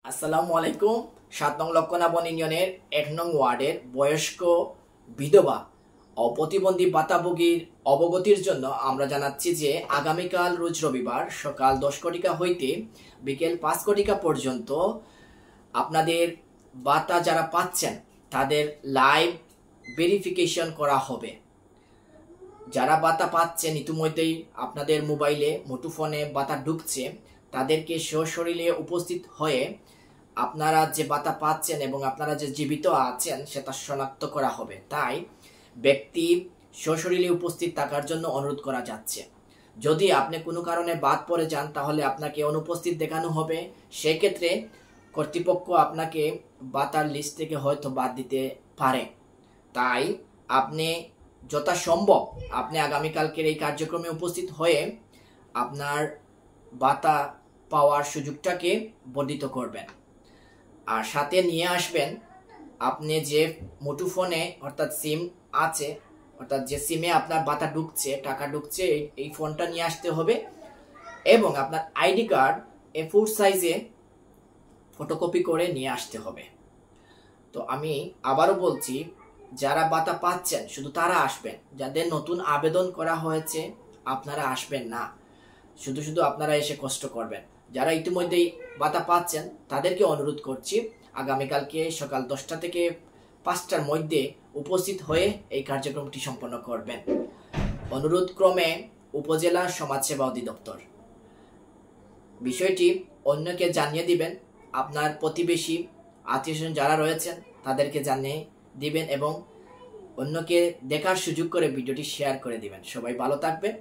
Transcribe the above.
আসসালামু আলাইকুম। ৭ নং লক্ষণাবন ইউনিয়নের ১ নং ওয়ার্ডের বয়স্ক বিধবা ও প্রতিবন্ধী ভাতাভোগীর অবগতির জন্য আমরা জানাচ্ছি যে আগামীকাল রোজ রবিবার সকাল ১০ ঘটিকা হইতে বিকেল ৫ ঘটিকা পর্যন্ত আপনাদের ভাতা যারা পাচ্ছেন তাদের লাইভ ভেরিফিকেশন করা হবে। যারা ভাতা পাচ্ছেন ইতিমধ্যেই আপনাদের মোবাইলে মুঠোফোনে ভাতা ঢুকছে, তাদেরকে সশরীরে উপস্থিত হয়ে আপনারা যে ভাতা পাচ্ছেন এবং আপনারা যে জীবিত আছেন সেটা শনাক্ত করা হবে। তাই ব্যক্তি সশরীরে উপস্থিত থাকার জন্য অনুরোধ করা যাচ্ছে। যদি আপনি কোনো কারণে বাদ পড়ে যান তাহলে আপনাকে অনুপস্থিত দেখানো হবে। সেক্ষেত্রে কর্তৃপক্ষ আপনাকে ভাতার লিস্ট থেকে হয়তো বাদ দিতে পারে। তাই আপনি যথাসম্ভব আপনি আগামীকালকের এই কার্যক্রমে উপস্থিত হয়ে আপনার ভাতা পাওয়ার সুযোগটাকে বর্ধিত করবেন। আর সাথে নিয়ে আসবেন আপনি যে মুঠোফোনে অর্থাৎ সিম আছে, অর্থাৎ যে সিমে আপনার ভাতা ঢুকছে, টাকা ঢুকছে, এই ফোনটা নিয়ে আসতে হবে এবং আপনার আইডি কার্ড A4 সাইজে ফটোকপি করে নিয়ে আসতে হবে। তো আমি আবারও বলছি, যারা ভাতা পাচ্ছেন শুধু তারা আসবেন। যাদের নতুন আবেদন করা হয়েছে আপনারা আসবেন না, শুধু শুধু আপনারা এসে কষ্ট করবেন। যারা ইতিমধ্যেই ভাতা পাচ্ছেন তাদেরকে অনুরোধ করছি আগামীকালকে সকাল 10টা থেকে 5টার মধ্যে উপস্থিত হয়ে এই কার্যক্রমটি সম্পন্ন করবেন। অনুরোধ ক্রমে উপজেলা সমাজসেবা অধিদপ্তর। বিষয়টি অন্যকে জানিয়ে দিবেন, আপনার প্রতিবেশী আত্মীয়স্বজন যারা রয়েছেন তাদেরকে জানিয়ে দিবেন এবং অন্যকে দেখার সুযোগ করে ভিডিওটি শেয়ার করে দিবেন। সবাই ভালো থাকবেন।